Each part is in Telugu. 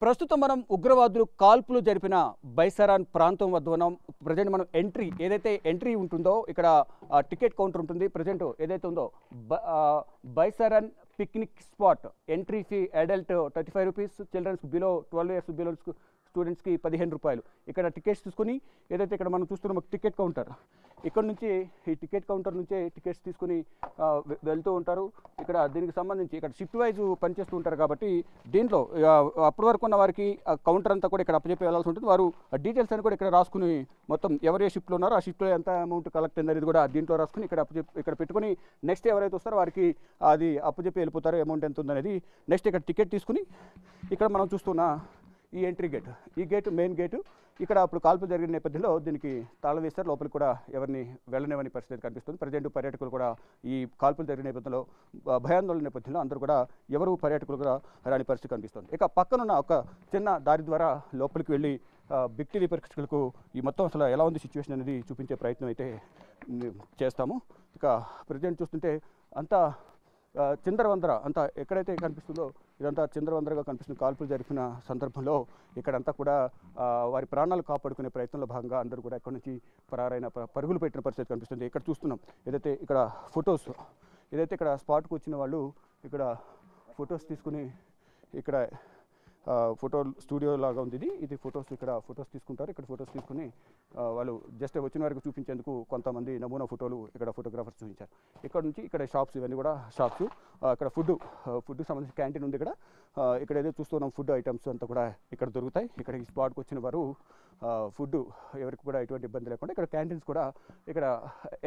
ప్రస్తుతం మనం ఉగ్రవాదులు కాల్పులు జరిపిన బైసరాన్ ప్రాంతం వద్ద ఉన్నాం. ప్రజెంట్ మనం ఎంట్రీ ఏదైతే ఎంట్రీ ఉంటుందో ఇక్కడ టికెట్ కౌంటర్ ఉంటుంది. ప్రజెంట్ ఏదైతే ఉందో Baisaran picnic spot entry fee adult 35 rupees, childrens below 12 years below స్టూడెంట్స్కి 15 రూపాయలు. ఇక్కడ టికెట్స్ తీసుకుని ఏదైతే ఇక్కడ మనం చూస్తున్నాం టికెట్ కౌంటర్, ఇక్కడ నుంచి ఈ టికెట్ కౌంటర్ నుంచే టికెట్స్ తీసుకుని వెళ్తూ ఉంటారు. ఇక్కడ దీనికి సంబంధించి ఇక్కడ షిఫ్ట్ వైజ్ పనిచేస్తూ ఉంటారు కాబట్టి దీంట్లో అప్పటి వరకు ఉన్న వారికి కౌంటర్ అంతా కూడా ఇక్కడ అప్పచెప్పి వెళ్ళాల్సి ఉంటుంది. వారు డీటెయిల్స్ అని కూడా ఇక్కడ రాసుకుని మొత్తం ఎవరు ఏ షిఫ్ట్లో ఉన్నారో ఆ షిఫ్ట్లో ఎంత అమౌంట్ కలెక్ట్ అనేది కూడా దీంట్లో రాసుకుని ఇక్కడ పెట్టుకుని నెక్స్ట్ ఎవరైతే వస్తారో వారికి అది అప్పచెప్పి వెళ్ళిపోతారో అమౌంట్ ఎంత ఉందనేది. నెక్స్ట్ ఇక్కడ టికెట్ తీసుకుని ఇక్కడ మనం చూస్తున్న ఈ ఎంట్రీ గేట్, ఈ గేటు మెయిన్ గేటు. ఇక్కడ అప్పుడు కాల్పులు జరిగిన నేపథ్యంలో దీనికి తాళం వేస్తారు. లోపలికి కూడా ఎవరిని వెళ్ళనివ్వని పరిస్థితి కనిపిస్తుంది. ప్రజెంట్ పర్యాటకులు కూడా ఈ కాల్పులు జరిగిన నేపథ్యంలో భయాందోళన నేపథ్యంలో అందరూ కూడా ఎవరు పర్యాటకులు కూడా రాని పరిస్థితి కనిపిస్తుంది. ఇక పక్కనున్న ఒక చిన్న దారి ద్వారా లోపలికి వెళ్ళి బిగ్ టీవీ ప్రేక్షకులకు ఈ మొత్తం అసలు ఎలా ఉంది సిచ్యువేషన్ అనేది చూపించే ప్రయత్నం అయితే చేస్తాము. ఇక ప్రజెంట్ చూస్తుంటే అంతా చిందరవందర, అంతా ఎక్కడైతే కనిపిస్తుందో ఇదంతా చిందరవందరగా కనిపిస్తుంది. కాల్పులు జరిపిన సందర్భంలో ఇక్కడంతా కూడా వారి ప్రాణాలు కాపాడుకునే ప్రయత్నంలో భాగంగా అందరూ కూడా ఇక్కడ నుంచి పరారైన పరుగులు పెట్టిన పరిస్థితి కనిపిస్తుంది. ఇక్కడ చూస్తున్నాం ఏదైతే ఇక్కడ ఫొటోస్, ఏదైతే ఇక్కడ స్పాట్కి వచ్చిన వాళ్ళు ఇక్కడ ఫొటోస్ తీసుకుని ఇక్కడ ఫోటో స్టూడియో లాగా ఉంది ఇది ఫొటోస్, ఇక్కడ ఫొటోస్ తీసుకుంటారు. ఇక్కడ ఫొటోస్ తీసుకుని వాళ్ళు జస్ట్ వచ్చిన వారికి చూపించేందుకు కొంతమంది నమూనా ఫోటోలు ఇక్కడ ఫోటోగ్రాఫర్స్ చూపించారు. ఇక్కడ నుంచి ఇక్కడ షాప్స్, ఇవన్నీ కూడా షాప్స్. ఇక్కడ ఫుడ్కి సంబంధించి క్యాంటీన్ ఉంది. ఇక్కడ ఏదో చూస్తున్నాం ఫుడ్ ఐటమ్స్ అంతా కూడా ఇక్కడ దొరుకుతాయి. ఇక్కడ ఈ స్పాట్కి వచ్చిన వారు ఫుడ్ ఎవరికి కూడా ఎటువంటి ఇబ్బంది లేకుండా ఇక్కడ క్యాంటీన్స్ కూడా ఇక్కడ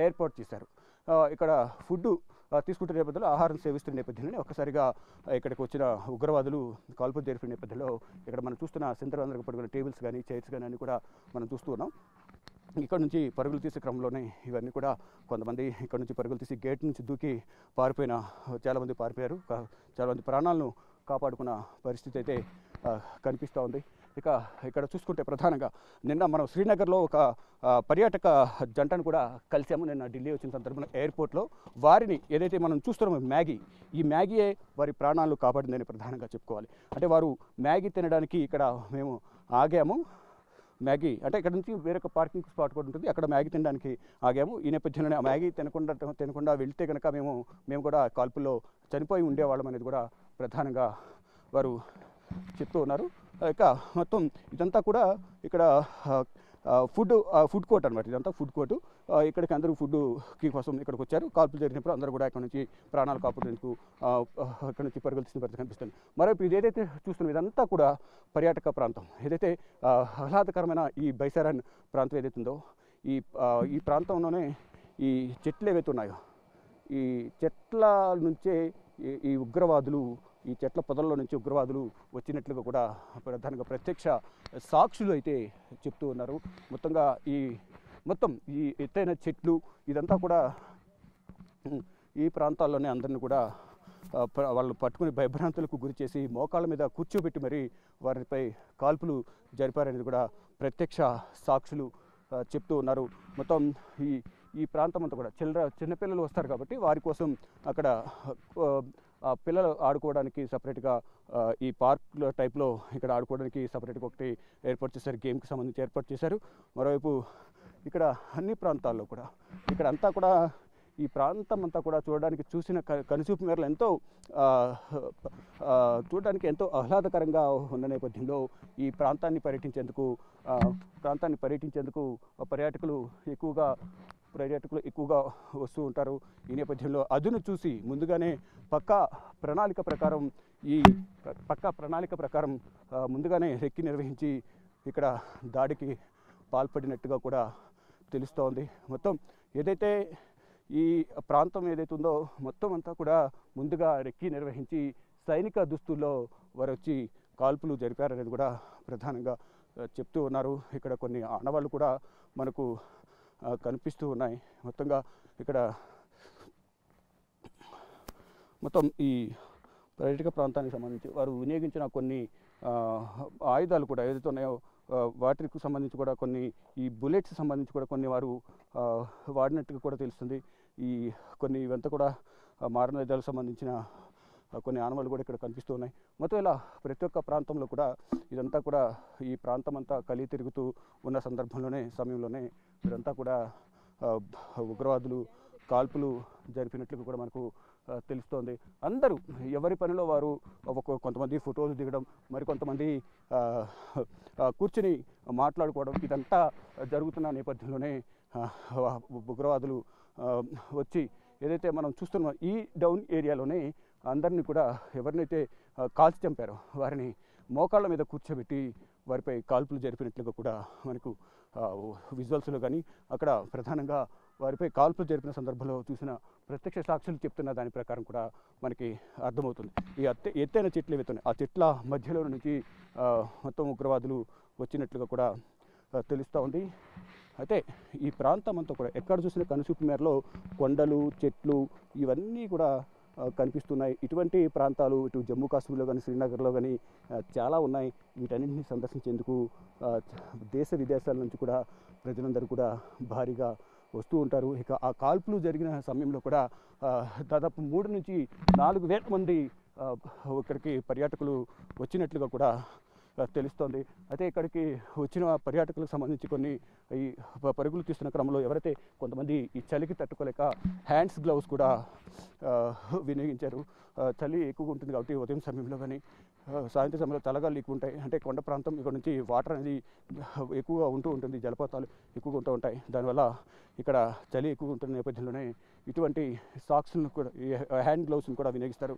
ఏర్పాటు చేశారు. ఇక్కడ ఫుడ్ తీసుకుంటున్న నేపథ్యంలో, ఆహారం సేవిస్తున్న నేపథ్యంలోనే ఒక్కసారిగా ఇక్కడికి వచ్చిన ఉగ్రవాదులు కాల్పులు జరిపిన నేపథ్యంలో ఇక్కడ మనం చూస్తున్న చిందరవందరగా పడుకున్న టేబుల్స్ కానీ చైర్స్ కానీ అన్నీ కూడా మనం చూస్తూ ఉన్నాం. ఇక్కడ నుంచి పరుగులు తీసే క్రమంలోనే ఇవన్నీ కూడా కొంతమంది ఇక్కడ నుంచి పరుగులు తీసి గేట్ నుంచి దూకి చాలామంది పారిపోయారు. చాలామంది ప్రాణాలను కాపాడుకున్న పరిస్థితి అయితే కనిపిస్తూ ఉంది. ఇక ఇక్కడ చూసుకుంటే ప్రధానంగా నిన్న మనం శ్రీనగర్లో ఒక పర్యాటక జంటను కూడా కలిసాము. నిన్న ఢిల్లీ వచ్చిన సందర్భంలో ఎయిర్పోర్ట్లో వారిని ఏదైతే మనం చూస్తున్నామో ఈ మ్యాగీయే వారి ప్రాణాలను కాపాడిందని ప్రధానంగా చెప్పుకోవాలి. అంటే వారు మ్యాగీ తినడానికి ఇక్కడ మేము ఆగాము. మ్యాగీ అంటే ఇక్కడ నుంచి వేరొక పార్కింగ్ స్పాట్ కూడా ఉంటుంది, అక్కడ మ్యాగీ తినడానికి ఆగాము. ఈ నేపథ్యంలోనే ఆ మ్యాగీ తినకుండా వెళ్తే కనుక మేము కూడా కాల్పుల్లో చనిపోయి ఉండేవాళ్ళం అనేది కూడా ప్రధానంగా వారు చెప్తూ ఉన్నారు. ఇక మొత్తం ఇదంతా కూడా ఇక్కడ ఫుడ్ కోర్ట్ అనమాట. ఇదంతా ఫుడ్ కోర్టు. ఇక్కడికి అందరూ ఫుడ్కి కోసం ఇక్కడికి వచ్చారు. కాల్పులు జరిగినప్పుడు అందరూ కూడా ఇక్కడ నుంచి ప్రాణాలు కాపాడేందుకు ఇక్కడ నుంచి పరుగులు తీసిన పరిస్థితి కనిపిస్తుంది. మరోవైపు ఇది ఏదైతే చూస్తున్నాం ఇదంతా కూడా పర్యాటక ప్రాంతం. ఏదైతే ఆహ్లాదకరమైన ఈ బైసరాన్ ప్రాంతం ఏదైతే ఉందో ఈ ప్రాంతంలోనే ఈ చెట్లు ఏవైతే ఉన్నాయో ఈ చెట్ల నుంచే ఈ ఉగ్రవాదులు, ఈ చెట్ల పొదల్లో నుంచి ఉగ్రవాదులు వచ్చినట్లుగా కూడా ప్రధానంగా ప్రత్యక్ష సాక్షులు అయితే చెప్తూ ఉన్నారు. మొత్తం ఈ ఎత్తైన చెట్లు ఇదంతా కూడా ఈ ప్రాంతాల్లోనే అందరిని కూడా వాళ్ళు పట్టుకుని భయభ్రాంతులకు గురి చేసి మోకాళ్ళ మీద కూర్చోబెట్టి మరీ వారిపై కాల్పులు జరిపారనేది కూడా ప్రత్యక్ష సాక్షులు చెప్తూ ఉన్నారు. మొత్తం ఈ ప్రాంతం అంతా కూడా చిన్నపిల్లలు వస్తారు కాబట్టి వారి కోసం అక్కడ పిల్లలు ఆడుకోవడానికి సపరేట్గా ఈ పార్క్ టైప్లో ఇక్కడ ఆడుకోవడానికి సపరేట్గా ఒకటి ఏర్పాటు చేశారు, గేమ్కి సంబంధించి ఏర్పాటు చేశారు. మరోవైపు ఇక్కడ అన్ని ప్రాంతాల్లో కూడా ఇక్కడ అంతా కూడా ఈ ప్రాంతం అంతా కూడా చూసిన కనుచూపు మేరలో చూడడానికి ఎంతో ఆహ్లాదకరంగా ఉన్న నేపథ్యంలో ఈ ప్రాంతాన్ని పర్యటించేందుకు పర్యాటకులు ఎక్కువగా వస్తూ ఉంటారు. ఈ నేపథ్యంలో అదును చూసి ముందుగానే పక్కా ప్రణాళిక ప్రకారం ముందుగానే రెక్కి నిర్వహించి ఇక్కడ దాడికి పాల్పడినట్టుగా కూడా తెలుస్తోంది. మొత్తం ఏదైతే ఈ ప్రాంతం ఏదైతే ఉందో మొత్తం అంతా కూడా ముందుగా రెక్కి నిర్వహించి సైనిక దుస్తుల్లో వారు వచ్చి కాల్పులు జరిపారనేది కూడా ప్రధానంగా చెప్తూ ఉన్నారు. ఇక్కడ కొన్ని ఆనవాళ్ళు కూడా మనకు కనిపిస్తూ ఉన్నాయి. మొత్తంగా ఇక్కడ మొత్తం ఈ పర్యాటక ప్రాంతానికి సంబంధించి వారు వినియోగించిన కొన్ని ఆయుధాలు కూడా ఏదైతే ఉన్నాయో వాటికి సంబంధించి కూడా కొన్ని ఈ బుల్లెట్స్ సంబంధించి కూడా కొన్ని వారు వాడినట్టుగా కూడా తెలుస్తుంది. ఈ కొన్ని ఇవంతా కూడా మారణాయుధాలకు సంబంధించిన కొన్ని ఆనవాళ్ళు కూడా ఇక్కడ కనిపిస్తూ ఉన్నాయి. మొత్తం ఇలా ప్రతి ఒక్క ప్రాంతంలో కూడా ఇదంతా కూడా ఈ ప్రాంతం అంతా కలిగి తిరుగుతూ ఉన్న సమయంలోనే ఇదంతా కూడా ఉగ్రవాదులు కాల్పులు జరిపినట్లుగా కూడా మనకు తెలుస్తోంది. అందరూ ఎవరి పనిలో వారు కొంతమంది ఫోటోలు దిగడం, మరికొంతమంది కూర్చుని మాట్లాడుకోవడం, ఇదంతా జరుగుతున్న నేపథ్యంలోనే ఉగ్రవాదులు వచ్చి ఏదైతే మనం చూస్తున్నాం ఈ డౌన్ ఏరియాలోనే అందరినీ కూడా ఎవరినైతే కాల్చి చంపారో వారిని మోకాళ్ళ మీద కూర్చోబెట్టి వారిపై కాల్పులు జరిపినట్లుగా కూడా మనకు విజువల్స్లో కానీ అక్కడ ప్రధానంగా వారిపై కాల్పులు జరిపిన సందర్భంలో చూసిన ప్రత్యక్ష సాక్షులు చెప్తున్న దాని ప్రకారం కూడా మనకి అర్థమవుతుంది. ఈ ఎత్తైన చెట్లు ఏవైతున్నాయి ఆ చెట్ల మధ్యలో నుంచి మొత్తం ఉగ్రవాదులు వచ్చినట్లుగా కూడా తెలుస్తూ ఉంది. అయితే ఈ ప్రాంతం అంతా కూడా ఎక్కడ చూసిన కనుచూపు మేరలో కొండలు, చెట్లు ఇవన్నీ కూడా కనిపిస్తున్నాయి. ఇటువంటి ప్రాంతాలు ఇటు జమ్మూ కాశ్మీర్లో కానీ శ్రీనగర్లో కానీ చాలా ఉన్నాయి. వీటన్నింటినీ సందర్శించేందుకు దేశ విదేశాల నుంచి కూడా ప్రజలందరూ కూడా భారీగా వస్తూ ఉంటారు. ఇక ఆ కాల్పులు జరిగిన సమయంలో కూడా దాదాపు 3 నుంచి 4 వేల మంది ఇక్కడికి పర్యాటకులు వచ్చినట్లుగా కూడా తెలుస్తోంది. అయితే ఇక్కడికి వచ్చిన పర్యాటకులకు సంబంధించి కొన్ని ఈ పరుగులు తీస్తున్న క్రమంలో ఎవరైతే కొంతమంది ఈ చలికి తట్టుకోలేక హ్యాండ్స్ గ్లౌస్ కూడా వినియోగించారు. చలి ఎక్కువగా ఉంటుంది కాబట్టి ఉదయం సమయంలో కానీ సాయంత్రం సమయంలో తలగాలు ఎక్కువ ఉంటాయి. అంటే కొండ ప్రాంతం, ఇక్కడ నుంచి వాటర్ అనేది ఎక్కువగా ఉంటూ ఉంటుంది, జలపాతాలు ఎక్కువగా ఉంటూ ఉంటాయి. దానివల్ల ఇక్కడ చలి ఎక్కువ ఉంటున్న నేపథ్యంలోనే ఇటువంటి సాక్స్లను కూడా, ఈ హ్యాండ్ గ్లౌస్ని కూడా వినియోగిస్తారు.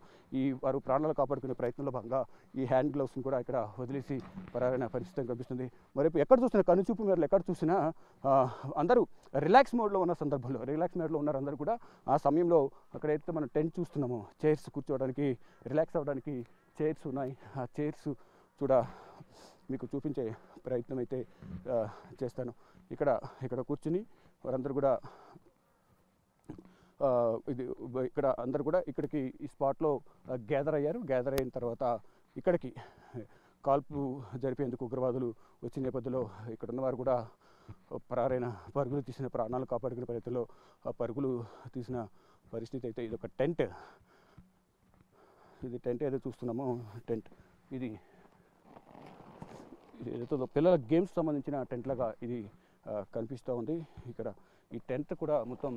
వారు ప్రాణాలు కాపాడుకునే ప్రయత్నంలో భాగంగా ఈ హ్యాండ్ గ్లౌస్ని కూడా ఇక్కడ వదిలేసి పరారైన పరిస్థితి కనిపిస్తుంది. మరి ఎక్కడ చూసినా కనుచూపు మేరలు ఎక్కడ చూసినా అందరూ రిలాక్స్ మోడ్లో ఉన్న సందర్భంలో రిలాక్స్ మోడ్లో ఉన్నారు అందరూ కూడా. ఆ సమయంలో అక్కడైతే మనం టెంట్ చూస్తున్నామో చైర్స్ కూర్చోవడానికి, రిలాక్స్ అవ్వడానికి చైర్స్ ఉన్నాయి. ఆ చైర్స్ కూడా మీకు చూపించే ప్రయత్నం అయితే చేస్తాను. ఇక్కడ కూర్చుని వారందరూ కూడా ఇక్కడ అందరు కూడా ఇక్కడికి ఈ స్పాట్లో గ్యాదర్ అయ్యారు. గ్యాదర్ అయిన తర్వాత ఇక్కడికి కాల్పు జరిపేందుకు ఉగ్రవాదులు వచ్చిన నేపథ్యంలో ఇక్కడ ఉన్నవారు కూడా పరుగులు తీసిన, ప్రాణాలు కాపాడుకునే ప్రయత్నంలో పరుగులు తీసిన పరిస్థితి అయితే. ఇది ఒక టెంట్, ఇది టెంట్ ఏదో చూస్తున్నామో టెంట్, ఇది ఏదో పిల్లల గేమ్స్ సంబంధించిన టెంట్ లాగా ఇది కనిపిస్తూ ఉంది. ఇక్కడ ఈ టెంట్ కూడా మొత్తం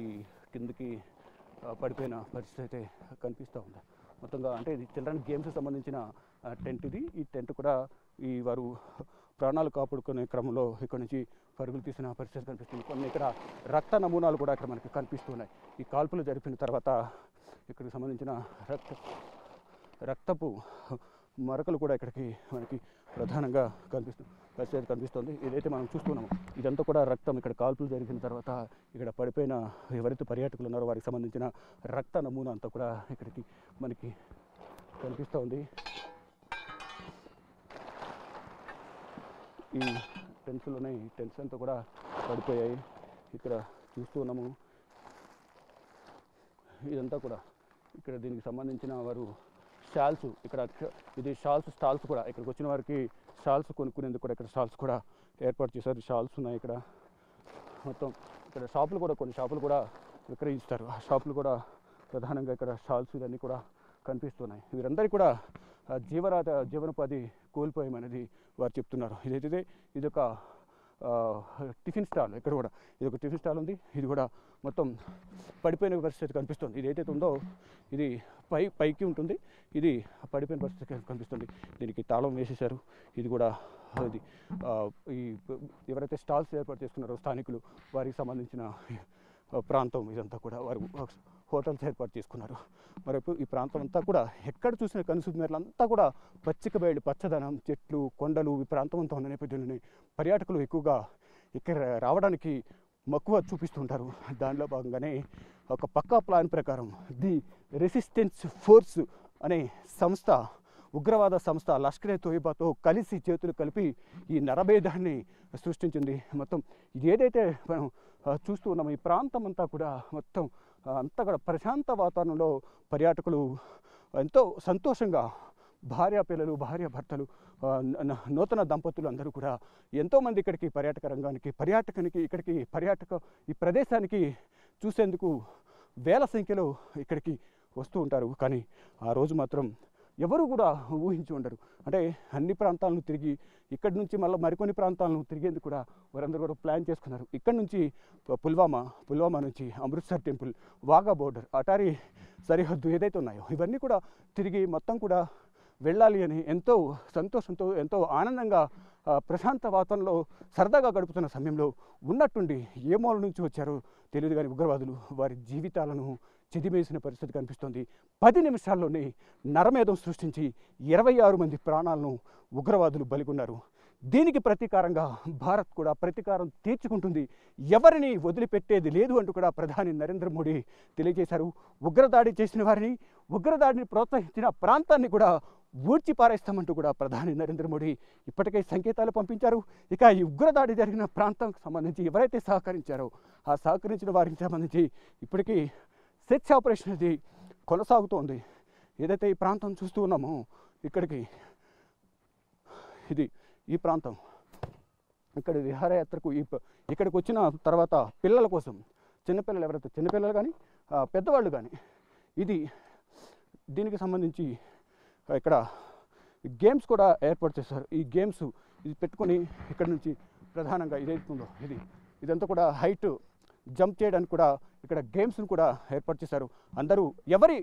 ఈ కిందకి పడిపోయిన పరిస్థితి అయితే కనిపిస్తూ ఉంది మొత్తంగా. అంటే ఇది చిల్డ్రన్ గేమ్స్కి సంబంధించిన టెంట్ ఇది. ఈ టెంట్ కూడా వారు ప్రాణాలు కాపాడుకునే క్రమంలో ఇక్కడ నుంచి పరుగులు తీసిన పరిస్థితి కనిపిస్తుంది. కొన్ని ఇక్కడ రక్త నమూనాలు కూడా ఇక్కడ మనకి కనిపిస్తున్నాయి. ఈ కాల్పులు జరిపిన తర్వాత ఇక్కడికి సంబంధించిన రక్తపు మరకలు కూడా ఇక్కడికి మనకి ప్రధానంగా పరిస్థితి కనిపిస్తుంది. ఏదైతే మనం చూస్తున్నామో ఇదంతా కూడా రక్తం. ఇక్కడ కాల్పులు జరిగిన తర్వాత ఇక్కడ పడిపోయిన ఎవరైతే పర్యాటకులు ఉన్నారో వారికి సంబంధించిన రక్త నమూనా అంతా కూడా ఇక్కడికి మనకి కనిపిస్తూ ఉంది. ఈ టెంట్స్లోనే ఈ టెంట్స్ అంతా కూడా పడిపోయాయి. ఇక్కడ చూస్తూ ఉన్నాము. ఇదంతా కూడా ఇక్కడ దీనికి సంబంధించిన వారు షాల్స్, ఇక్కడ ఇది స్టాల్స్ కూడా ఇక్కడికి వచ్చిన వారికి షాల్స్ కొనుక్కునేందుకు కూడా ఇక్కడ స్టాల్స్ కూడా ఏర్పాటు చేశారు. షాల్స్ ఉన్నాయి ఇక్కడ మొత్తం. ఇక్కడ షాపులు కూడా, కొన్ని షాపులు కూడా విక్రయిస్తారు. ఆ షాపులు కూడా ప్రధానంగా ఇక్కడ షాల్స్ ఇవన్నీ కూడా కనిపిస్తున్నాయి. వీరందరికీ కూడా జీవనోపాధి కోల్పోయామనేది వారు చెప్తున్నారు. ఇది ఒక టిఫిన్ స్టాల్. ఇక్కడ కూడా ఇది ఒక టిఫిన్ స్టాల్ ఉంది. ఇది కూడా మొత్తం పడిపోయిన పరిస్థితి కనిపిస్తుంది. ఇది ఏదైతే ఉందో ఇది పైకి ఉంటుంది, ఇది పడిపోయిన పరిస్థితి కనిపిస్తుంది. దీనికి తాళం వేసేశారు. ఇది కూడా ఇది ఎవరైతే స్టాల్స్ ఏర్పాటు చేసుకున్నారో స్థానికులు, వారికి సంబంధించిన ప్రాంతం ఇదంతా కూడా వారు హోటల్స్ ఏర్పాటు చేసుకున్నారు. మరి ఈ ప్రాంతం అంతా కూడా ఎక్కడ చూసిన కనుసూపు మేరలు అంతా కూడా పచ్చిక బయలు, పచ్చదనం, చెట్లు, కొండలు ఈ ప్రాంతం అంతా ఉన్న నేపథ్యంలోనే పర్యాటకులు ఎక్కువగా ఇక్కడ రావడానికి మక్కువ చూపిస్తుంటారు. దానిలో భాగంగానే ఒక పక్కా ప్లాన్ ప్రకారం ది రెసిస్టెన్స్ ఫోర్స్ అనే సంస్థ, ఉగ్రవాద సంస్థ లష్కరే తోయిబాతో కలిసి చేతులు కలిపి ఈ నరభేదాన్ని సృష్టించింది. మొత్తం ఇది ఏదైతే మనం చూస్తూ ఉన్నామో ఈ ప్రాంతం అంతా కూడా మొత్తం అంతా కూడా ప్రశాంత వాతావరణంలో పర్యాటకులు ఎంతో సంతోషంగా భార్యాపిల్లలు, భార్యాభర్తలు, నూతన దంపతులు అందరూ కూడా ఎంతోమంది ఇక్కడికి పర్యాటక రంగానికి, ఈ ప్రదేశానికి చూసేందుకు వేల సంఖ్యలో ఇక్కడికి వస్తూ ఉంటారు. కానీ ఆ రోజు మాత్రం ఎవరు కూడా ఊహించి ఉండరు. అంటే అన్ని ప్రాంతాలను తిరిగి ఇక్కడి నుంచి మళ్ళీ మరికొన్ని ప్రాంతాలను తిరిగేందుకు కూడా వారందరూ కూడా ప్లాన్ చేసుకున్నారు. ఇక్కడ నుంచి పుల్వామా నుంచి అమృత్సర్ టెంపుల్, వాఘా బోర్డర్, అటారీ సరిహద్దు ఏదైతే ఉన్నాయో ఇవన్నీ కూడా తిరిగి మొత్తం కూడా వెళ్ళాలి అని ఎంతో సంతోషంతో ఎంతో ఆనందంగా ప్రశాంత వాతావరణంలో సరదాగా గడుపుతున్న సమయంలో ఉన్నట్టుండి ఏ మూల నుంచి వచ్చారో తెలియదు కానీ ఉగ్రవాదులు వారి జీవితాలను చెదిమేసిన పరిస్థితి కనిపిస్తోంది. 10 నిమిషాల్లోనే నరమేధం సృష్టించి 26 మంది ప్రాణాలను ఉగ్రవాదులు బలిగొన్నారు. దీనికి ప్రతీకారంగా భారత్ కూడా ప్రతీకారం తీర్చుకుంటుంది, ఎవరిని వదిలిపెట్టేది లేదు అంటూ కూడా ప్రధాని నరేంద్ర మోడీ తెలియజేశారు. ఉగ్రదాడి చేసిన వారిని, ఉగ్రదాడిని ప్రోత్సహించిన ప్రాంతాన్ని కూడా ఊడ్చి పారేస్తామంటూ కూడా ప్రధాని నరేంద్ర మోడీ ఇప్పటికే సంకేతాలు పంపించారు. ఇక ఈ ఉగ్రదాడి జరిగిన ప్రాంతానికి సంబంధించి ఎవరైతే సహకరించారో ఆ సహకరించిన వారికి సంబంధించి ఇప్పటికీ సెర్చ్ ఆపరేషన్ అది కొనసాగుతోంది. ఏదైతే ఈ ప్రాంతం చూస్తూ ఉన్నామో ఇక్కడికి ఈ ప్రాంతం ఇక్కడ విహారయాత్రకు ఇక్కడికి వచ్చిన తర్వాత పిల్లల కోసం చిన్నపిల్లలు ఎవరైతే చిన్నపిల్లలు కానీ పెద్దవాళ్ళు కానీ దీనికి సంబంధించి ఇక్కడ గేమ్స్ కూడా ఏర్పాటు చేశారు. ఈ గేమ్స్ ఇది పెట్టుకొని ఇక్కడ నుంచి ప్రధానంగా ఇదైతుందో ఇదంతా కూడా హైట్ జంప్ చేయడానికి కూడా ఇక్కడ గేమ్స్ను కూడా ఏర్పాటు చేశారు. అందరూ ఎవరి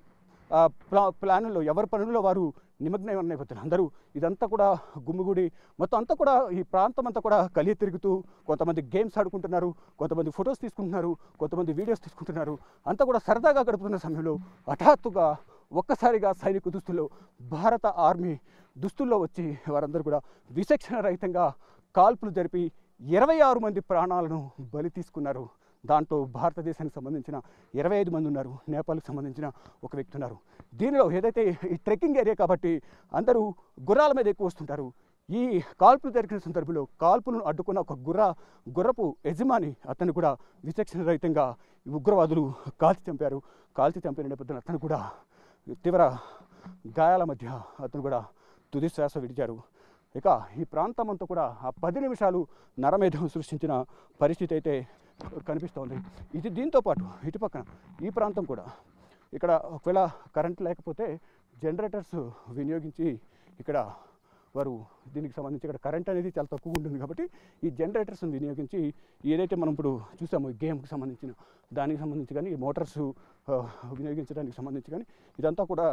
ప్లాన్లో ఎవరి పనుల్లో వారు నిమగ్నం అయిపోతారు. అందరూ ఇదంతా కూడా గుమ్మిగూడి మొత్తం అంతా కూడా ఈ ప్రాంతం అంతా కూడా కలిగి తిరుగుతూ కొంతమంది గేమ్స్ ఆడుకుంటున్నారు, కొంతమంది ఫొటోస్ తీసుకుంటున్నారు, కొంతమంది వీడియోస్ తీసుకుంటున్నారు. అంతా కూడా సరదాగా గడుపుతున్న సమయంలో హఠాత్తుగా ఒక్కసారిగా సైనిక దుస్తుల్లో భారత ఆర్మీ దుస్తుల్లో వచ్చి వారందరూ కూడా విచక్షణ రహితంగా కాల్పులు జరిపి 26 మంది ప్రాణాలను బలి తీసుకున్నారు. దాంట్లో భారతదేశానికి సంబంధించిన 25 మంది ఉన్నారు, నేపాల్కి సంబంధించిన ఒక వ్యక్తి ఉన్నారు. దీనిలో ఏదైతే ఈ ట్రెక్కింగ్ ఏరియా కాబట్టి అందరూ గుర్రాల మీద ఎక్కువ వస్తుంటారు. ఈ కాల్పులు జరిగిన సందర్భంలో కాల్పులను అడ్డుకున్న ఒక గుర్రపు యజమాని అతను కూడా విచక్షణ రహితంగా ఉగ్రవాదులు కాల్చి చంపిన నేపథ్యంలో అతను కూడా తీవ్ర గాయాల మధ్య అతను కూడా తుది శ్వాస విడిచారు. ఇక ఈ ప్రాంతం అంతా కూడా ఆ 10 నిమిషాలు నరమేధం సృష్టించిన పరిస్థితి అయితే కనిపిస్తోంది. దీంతో పాటు ఇటుపక్కన ఈ ప్రాంతం కూడా ఇక్కడ ఒకవేళ కరెంట్ లేకపోతే జనరేటర్స్ వినియోగించి ఇక్కడ వారు దీనికి సంబంధించి ఇక్కడ కరెంట్ అనేది చాలా తక్కువ ఉంటుంది కాబట్టి ఈ జనరేటర్స్ని వినియోగించి ఏదైతే మనం ఇప్పుడు చూసామో ఈ గేమ్కి సంబంధించిన దానికి సంబంధించి కానీ ఈ మోటార్స్ వినియోగించడానికి సంబంధించి కానీ ఇదంతా కూడా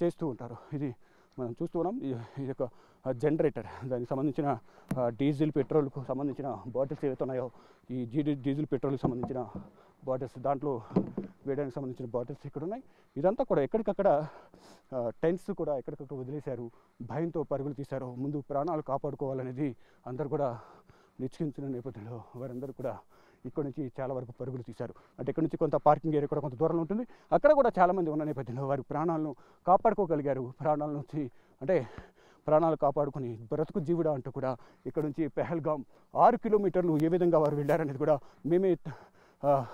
చేస్తూ ఉంటారు. ఇది మనం చూస్తున్నాం. ఇది ఒక జనరేటర్, దానికి సంబంధించిన డీజిల్ పెట్రోల్కు సంబంధించిన బాటిల్స్ ఏవైతే ఉన్నాయో ఈ డీజిల్ పెట్రోల్కి సంబంధించిన బాటిల్స్ దాంట్లో వేయడానికి సంబంధించిన బాటిల్స్ ఇక్కడ ఉన్నాయి. ఇదంతా కూడా ఎక్కడికక్కడ టెంట్స్ కూడా ఎక్కడికక్కడ వదిలేశారు, భయంతో పరుగులు తీశారు. ముందు ప్రాణాలు కాపాడుకోవాలనేది అందరూ కూడా నిశ్చయించిన నేపథ్యంలో వారందరూ కూడా ఇక్కడ నుంచి చాలా వరకు పరుగులు తీశారు. అంటే ఇక్కడ నుంచి కొంత పార్కింగ్ ఏరియా కూడా కొంత దూరంలో ఉంటుంది, అక్కడ కూడా చాలామంది ఉన్న నేపథ్యంలో వారి ప్రాణాలను కాపాడుకోగలిగారు. ప్రాణాలు కాపాడుకుని బ్రతుకు జీవుడా అంటూ కూడా ఇక్కడ నుంచి పెహల్గాం 6 కిలోమీటర్లు ఏ విధంగా వారు వెళ్ళారనేది కూడా మేమే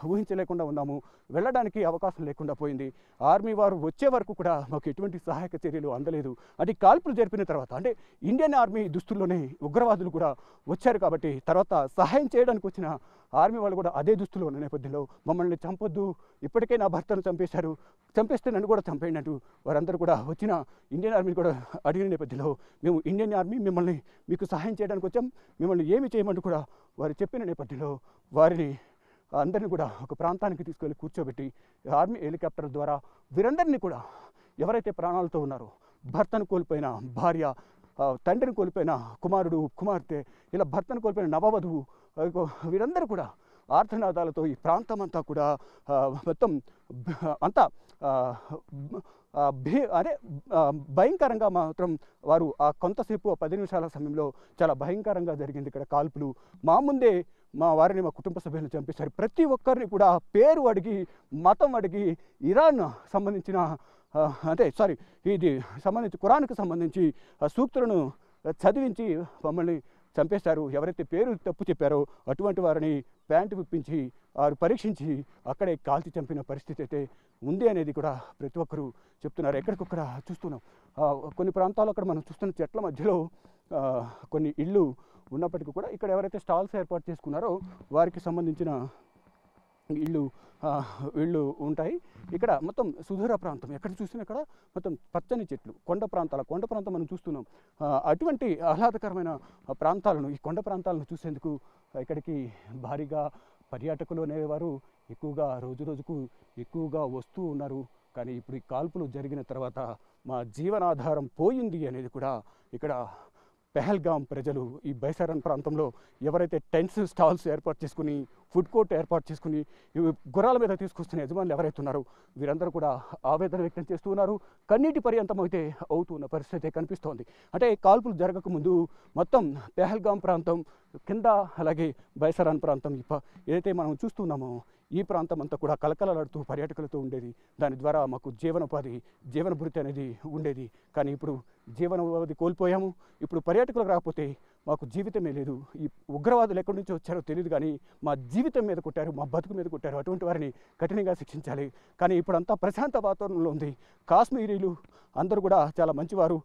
ఊహించలేకుండా ఉన్నాము. వెళ్ళడానికి అవకాశం లేకుండా పోయింది. ఆర్మీ వారు వచ్చే వరకు కూడా మాకు ఎటువంటి సహాయక చర్యలు అందలేదు. అంటే కాల్పులు జరిపిన తర్వాత అంటే ఇండియన్ ఆర్మీ దుస్తుల్లోనే ఉగ్రవాదులు కూడా వచ్చారు కాబట్టి తర్వాత సహాయం చేయడానికి వచ్చిన ఆర్మీ వాళ్ళు కూడా అదే దుస్తులో ఉన్న నేపథ్యంలో మమ్మల్ని చంపొద్దు, ఇప్పటికే నా భర్తను చంపేస్తే నన్ను కూడా చంపేయండి అంటూ వారందరూ కూడా వచ్చిన ఇండియన్ ఆర్మీని కూడా అడిగిన నేపథ్యంలో మేము ఇండియన్ ఆర్మీ మీకు సహాయం చేయడానికి వచ్చాం, మిమ్మల్ని ఏమి చేయమంటూ కూడా వారు చెప్పిన నేపథ్యంలో వారిని అందరినీ కూడా ఒక ప్రాంతానికి తీసుకెళ్ళి కూర్చోబెట్టి ఆర్మీ హెలికాప్టర్ ద్వారా వీరందరినీ కూడా ఎవరైతే ప్రాణాలతో ఉన్నారో భర్తను కోల్పోయిన భార్య, తండ్రిని కోల్పోయిన కుమారుడు కుమార్తె, ఇలా భర్తను కోల్పోయిన నవవధువు వీరందరూ కూడా ఆర్తనాదాలతో ఈ ప్రాంతం అంతా కూడా మొత్తం అంతా భయంకరంగా మాత్రం వారు ఆ కొంతసేపు 10 నిమిషాల సమయంలో చాలా భయంకరంగా జరిగింది. ఇక్కడ కాల్పులు మా ముందే మా కుటుంబ సభ్యులను చంపేశారు. ప్రతి ఒక్కరిని కూడా పేరు అడిగి మతం అడిగి ఇరాన్ సంబంధించిన ఇది సంబంధించి ఖురాన్కి సంబంధించి సూక్తులను చదివించి మమ్మల్ని చంపేశారు. ఎవరైతే పేరు తప్పు చెప్పారో అటువంటి వారిని ప్యాంటు విప్పించి వారు పరీక్షించి అక్కడే కాల్చి చంపిన పరిస్థితి అయితే ఉంది అనేది కూడా ప్రతి ఒక్కరూ చెప్తున్నారు. ఎక్కడికొక్కడ చూస్తున్నాం. కొన్ని ప్రాంతాల్లో అక్కడ మనం చూస్తున్న చెట్ల మధ్యలో కొన్ని ఇళ్ళు ఉన్నప్పటికీ కూడా ఇక్కడ ఎవరైతే స్టాల్స్ ఏర్పాటు చేసుకున్నారో వారికి సంబంధించిన ఇళ్ళు ఇళ్ళు ఉంటాయి. ఇక్కడ మొత్తం సుదూర ప్రాంతం, ఎక్కడ చూసినా ఇక్కడ మొత్తం పచ్చని చెట్లు, కొండ ప్రాంతం మనం చూస్తున్నాం. అటువంటి ఆహ్లాదకరమైన ప్రాంతాలను, ఈ కొండ ప్రాంతాలను చూసేందుకు ఇక్కడికి భారీగా పర్యాటకులు అనేవారు ఎక్కువగా రోజుకు ఎక్కువగా వస్తూ ఉన్నారు. కానీ ఇప్పుడు ఈ కాల్పులు జరిగిన తర్వాత మా జీవనాధారం పోయింది అనేది కూడా ఇక్కడ పెహల్గాం ప్రజలు, ఈ బైసారన్ ప్రాంతంలో ఎవరైతే టెంట్స్ స్టాల్స్ ఏర్పాటు చేసుకుని, ఫుడ్ కోర్ట్ ఏర్పాటు చేసుకుని గుర్రాల మీద తీసుకొస్తున్న యజమానులు ఎవరైతే ఉన్నారో వీరందరూ కూడా ఆవేదన వ్యక్తం చేస్తూ ఉన్నారు. కన్నీటి పర్యంతం అయితే అవుతున్న పరిస్థితి కనిపిస్తోంది. అంటే కాల్పులు జరగకముందు మొత్తం పెహల్గాం ప్రాంతం కింద, అలాగే బైసారన్ ప్రాంతం ఏదైతే మనం చూస్తున్నామో ఈ ప్రాంతం అంతా కూడా కలకలలాడుతూ పర్యాటకులతో ఉండేది. దాని ద్వారా మాకు జీవనభృతి అనేది ఉండేది. కానీ ఇప్పుడు జీవనోపాధి కోల్పోయాము. ఇప్పుడు పర్యాటకులకు రాకపోతే మాకు జీవితమే లేదు. ఈ ఉగ్రవాదులు ఎక్కడి నుంచి వచ్చారో తెలియదు, కానీ మా జీవితం మీద కొట్టారు, మా బతుకు మీద కొట్టారు. అటువంటి వారిని కఠినంగా శిక్షించాలి. కానీ ఇప్పుడంతా ప్రశాంత వాతావరణంలో ఉంది. కాశ్మీరీలు అందరూ కూడా చాలా మంచివారు,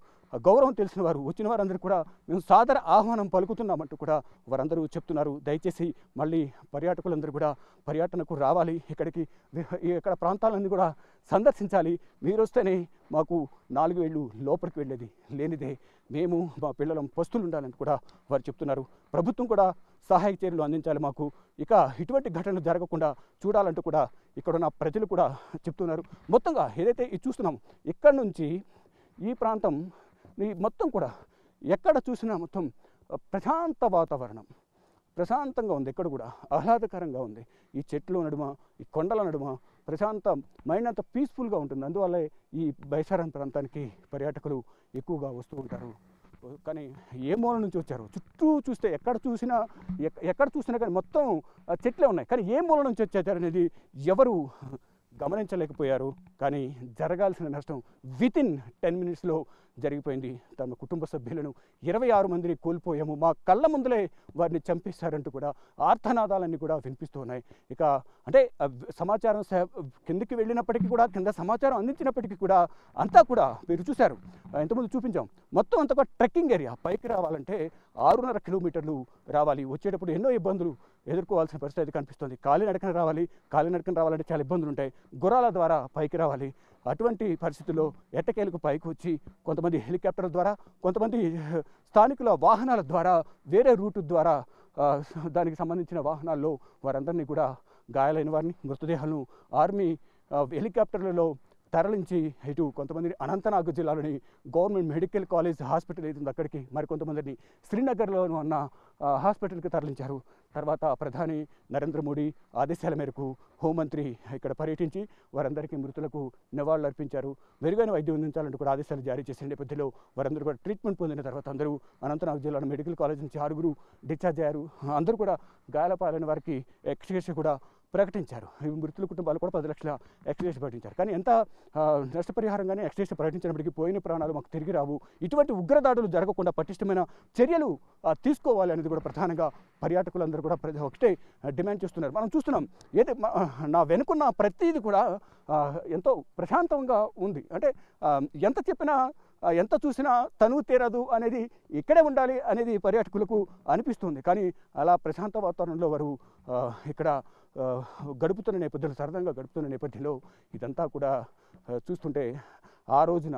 గౌరవం తెలిసిన వారు. వచ్చిన వారందరూ కూడా మేము సాదర ఆహ్వానం పలుకుతున్నామంటూ కూడా వారందరూ చెప్తున్నారు. దయచేసి మళ్ళీ పర్యాటకులందరూ కూడా పర్యటనకు రావాలి, ఇక్కడ ప్రాంతాలన్నీ కూడా సందర్శించాలి. మీరు వస్తేనే మాకు 4 ఏళ్ళు లోపలికి వెళ్ళేది, లేనిదే మేము మా పిల్లలం పస్తులు ఉండాలని కూడా వారు చెప్తున్నారు. ప్రభుత్వం కూడా సహాయక చర్యలు అందించాలి మాకు, ఇక ఇటువంటి ఘటనలు జరగకుండా చూడాలంటూ కూడా ఇక్కడున్న ప్రజలు కూడా చెప్తున్నారు. మొత్తంగా ఏదైతే ఇది చూస్తున్నాం, ఇక్కడ నుంచి ఈ ప్రాంతం మొత్తం కూడా ఎక్కడ చూసినా మొత్తం ప్రశాంత వాతావరణం, ప్రశాంతంగా ఉంది. ఎక్కడ కూడా ఆహ్లాదకరంగా ఉంది. ఈ చెట్లు నడుమ, ఈ కొండల నడుమ ప్రశాంత మైండ్ అంతా పీస్ఫుల్గా ఉంటుంది. అందువల్లే ఈ బైసారన్ ప్రాంతానికి పర్యాటకులు ఎక్కువగా వస్తూ ఉంటారు. కానీ ఏ మూల నుంచి వచ్చారు? చుట్టూ చూస్తే ఎక్కడ చూసినా కానీ మొత్తం చెట్లే ఉన్నాయి. కానీ ఏ మూల నుంచి వచ్చారు అనేది ఎవరు గమనించలేకపోయారు. కానీ జరగాల్సిన నష్టం వితిన్ 10 మినిట్స్లో జరిగిపోయింది. తమ కుటుంబ సభ్యులను 26 మందిని కోల్పోయాము, మా కళ్ళ ముందులే వారిని చంపేశారంటూ కూడా ఆర్తనాదాలన్నీ కూడా వినిపిస్తూ ఉన్నాయి. ఇక అంటే సమాచారం కిందకి వెళ్ళినప్పటికీ కూడా, కింద సమాచారం అందించినప్పటికీ కూడా అంతా కూడా మీరు చూశారు, ఎంతమంది చూపించాం, మొత్తం అంతా కూడా ట్రెక్కింగ్ ఏరియా. పైకి రావాలంటే 6.5 కిలోమీటర్లు రావాలి. వచ్చేటప్పుడు ఎన్నో ఇబ్బందులు ఎదుర్కోవాల్సిన పరిస్థితి కనిపిస్తుంది. కాలినడకన రావాలంటే చాలా ఇబ్బందులు ఉంటాయి. గుర్రాల ద్వారా పైకి రావాలి. అటువంటి పరిస్థితుల్లో ఎట్టకేలకు పైకి వచ్చి కొంతమంది హెలికాప్టర్ల ద్వారా, కొంతమంది స్థానికుల వాహనాల ద్వారా, వేరే రూటు ద్వారా దానికి సంబంధించిన వాహనాల్లో వారందరినీ కూడా, గాయాలైన వారిని, మృతదేహాలను ఆర్మీ హెలికాప్టర్లలో తరలించి ఇటు కొంతమందిని అనంతనాగ్ జిల్లాలోని గవర్నమెంట్ మెడికల్ కాలేజ్ హాస్పిటల్ ఏది అక్కడికి, మరికొంతమందిని శ్రీనగర్లో ఉన్న హాస్పిటల్కి తరలించారు. తర్వాత ప్రధాని నరేంద్ర మోడీ ఆదేశాల మేరకు హోంమంత్రి ఇక్కడ పర్యటించి వారందరికీ మృతులకు నివాళులు అర్పించారు. మెరుగైన వైద్యం అందించాలంటూ కూడా ఆదేశాలు జారీ చేసిన నేపథ్యంలో వారందరూ కూడా ట్రీట్మెంట్ పొందిన తర్వాత అందరూ అనంతనాగ్ జిల్లాలో మెడికల్ కాలేజ్ నుంచి 6 డిశ్చార్జ్ అయ్యారు. అందరూ కూడా గాయాల పాలైన వారికి ఎక్స్గ్రేషియా కూడా ప్రకటించారు. మృతుల కుటుంబాలు కూడా 10 లక్షల ఎక్స్గ్రేషియా ప్రకటించారు. కానీ ఎంత నష్టపరిహారంగానే ఎక్స్గ్రేషియా ప్రకటించినప్పటికీ పోయిన ప్రాణాలు మాకు తిరిగి రావు. ఇటువంటి ఉగ్రదాడులు జరగకుండా పటిష్టమైన చర్యలు తీసుకోవాలి అనేది కూడా ప్రధానంగా పర్యాటకులందరూ కూడా ఒకటే డిమాండ్ చేస్తున్నారు. మనం చూస్తున్నాం, నా వెనుకున్న ప్రతిదీ కూడా ఎంతో ప్రశాంతంగా ఉంది. అంటే ఎంత చెప్పినా, ఎంత చూసినా తనువు తీరదు అనేది, ఇక్కడే ఉండాలి అనేది పర్యాటకులకు అనిపిస్తుంది. కానీ అలా ప్రశాంత వాతావరణంలో వారు ఇక్కడ గడుపుతున్న నేపథ్యంలో, సరదాగా గడుపుతున్న నేపథ్యంలో ఇదంతా కూడా చూస్తుంటే ఆ రోజున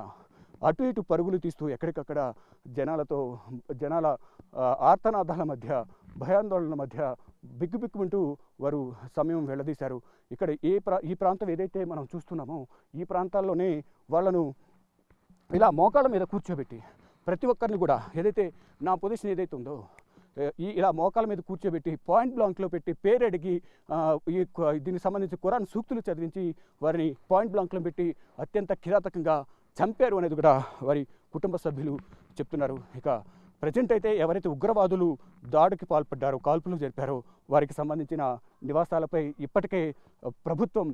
అటు ఇటు పరుగులు తీస్తూ ఎక్కడికక్కడ జనాల ఆర్తనాదాల మధ్య, భయాందోళనల మధ్య బిక్కుబిక్కుమంటూ వారు సమయం వెళ్ళదీశారు. ఇక్కడ ఈ ప్రాంతం ఏదైతే మనం చూస్తున్నామో ఈ ప్రాంతాల్లోనే వాళ్ళను ఇలా మోకాళ్ళ మీద కూర్చోబెట్టి ప్రతి ఒక్కరిని కూడా, ఏదైతే నా పొజిషన్ ఏదైతే ఉందో ఇలా మోకాళ్ళ మీద కూర్చోబెట్టి పాయింట్ బ్లాంక్లో పెట్టి పేరు అడిగి దీనికి సంబంధించి ఖురాన్ సూక్తులు చదివించి వారిని పాయింట్ బ్లాంక్లో పెట్టి అత్యంత కిరాతకంగా చంపారు అనేది కూడా వారి కుటుంబ సభ్యులు చెప్తున్నారు. ఇక ప్రజెంట్ అయితే ఎవరైతే ఉగ్రవాదులు దాడికి పాల్పడ్డారో, కాల్పులు జరిపారో వారికి సంబంధించిన నివాసాలపై ఇప్పటికే ప్రభుత్వం,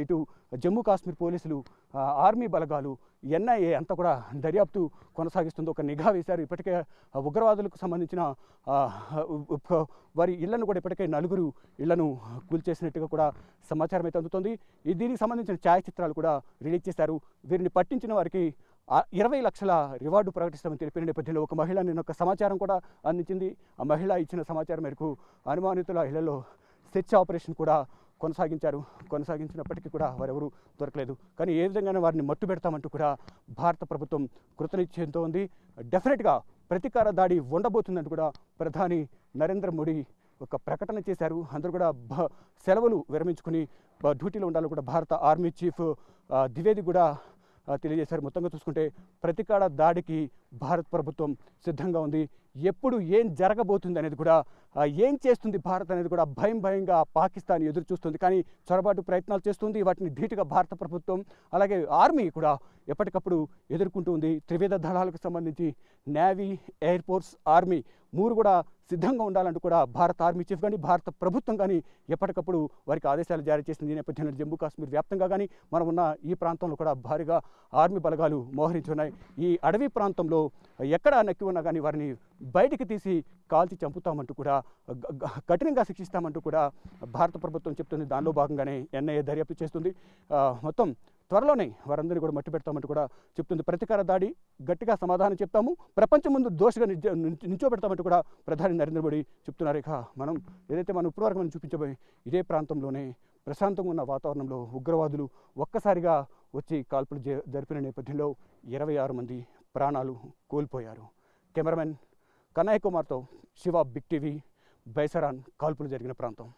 ఇటు జమ్మూ కాశ్మీర్ పోలీసులు, ఆర్మీ బలగాలు, ఎన్ఐఏ అంతా కూడా దర్యాప్తు కొనసాగిస్తుంది. ఒక నిఘా వేశారు. ఇప్పటికే ఉగ్రవాదులకు సంబంధించిన వారి ఇళ్లను కూడా ఇప్పటికే 4 ఇళ్లను కూల్చేసినట్టుగా కూడా సమాచారం అయితే అందుతుంది. దీనికి సంబంధించిన ఛాయాచిత్రాలు కూడా రిలీజ్ చేశారు. వీరిని పట్టించిన వారికి 20 లక్షల రివార్డు ప్రకటిస్తామని తెలిపిన నేపథ్యంలో ఒక మహిళ నిన్న ఒక సమాచారం కూడా అందించింది. ఆ మహిళ ఇచ్చిన సమాచారం మేరకు అనుమానితుల ఇళ్లలో సెర్చ్ ఆపరేషన్ కూడా కొనసాగించినప్పటికీ కూడా వారెవరూ దొరకలేదు. కానీ ఏ విధంగానే వారిని మట్టు పెడతామంటూ కూడా భారత ప్రభుత్వం కృతనిశ్చయంతో ఉంది. డెఫినెట్గా ప్రతీకార దాడి ఉండబోతుందంటూ కూడా ప్రధాని నరేంద్ర మోడీ ఒక ప్రకటన చేశారు. అందరూ కూడా సెలవులు విరమించుకుని డ్యూటీలో ఉండాలని కూడా భారత ఆర్మీ చీఫ్ ద్వివేది కూడా తెలియజేశారు. మొత్తంగా చూసుకుంటే ప్రతీకార దాడికి భారత ప్రభుత్వం సిద్ధంగా ఉంది. ఎప్పుడు ఏం జరగబోతుంది అనేది కూడా, ఏం చేస్తుంది భారత్ అనేది కూడా భయంగా పాకిస్తాన్ ఎదురు చూస్తుంది. కానీ చొరబాటు ప్రయత్నాలు చేస్తుంది. వాటిని ధీటుగా భారత ప్రభుత్వం అలాగే ఆర్మీ కూడా ఎప్పటికప్పుడు ఎదుర్కొంటూ ఉంది. త్రివిధ దళాలకు సంబంధించి నేవీ, ఎయిర్ ఫోర్స్, ఆర్మీ మూడు కూడా సిద్ధంగా ఉండాలంటూ కూడా భారత ఆర్మీ చీఫ్ కానీ భారత ప్రభుత్వం కానీ ఎప్పటికప్పుడు వారికి ఆదేశాలు జారీ చేసింది. ఈ నేపథ్యంలో జమ్మూ కాశ్మీర్ వ్యాప్తంగా కానీ మనం ఉన్న ఈ ప్రాంతంలో కూడా భారీగా ఆర్మీ బలగాలు మోహరించి ఉన్నాయి. ఈ అడవి ప్రాంతంలో ఎక్కడ నక్కి ఉన్నా కానీ వారిని బయటికి తీసి కాల్చి చంపుతామంటూ కూడా కఠినంగా శిక్షిస్తామంటూ కూడా భారత ప్రభుత్వం చెప్తుంది. దానిలో భాగంగానే ఎన్ఐఏ దర్యాప్తు చేస్తుంది. మొత్తం త్వరలోనే వారందరినీ కూడా మట్టి పెడతామంటూ కూడా చెప్తుంది. ప్రతీకార దాడి గట్టిగా సమాధానం చెప్తాము, ప్రపంచం ముందు దోషగా నిల్చోబెడతామంటూ కూడా ప్రధాని నరేంద్ర మోడీ చెప్తున్నారు. ఇక మనం ఏదైతే మనం ఇప్పటివరకు మనం చూపించబోయే ఇదే ప్రాంతంలోనే ప్రశాంతంగా ఉన్న వాతావరణంలో ఉగ్రవాదులు ఒక్కసారిగా వచ్చి కాల్పులు జరిపిన నేపథ్యంలో 26 మంది ప్రాణాలు కోల్పోయారు. కెమెరామెన్ కన్నయ్య కుమార్తో శివ, బిగ్ టీవీ, బైసరాన్ కాల్పులు జరిగిన ప్రాంతం.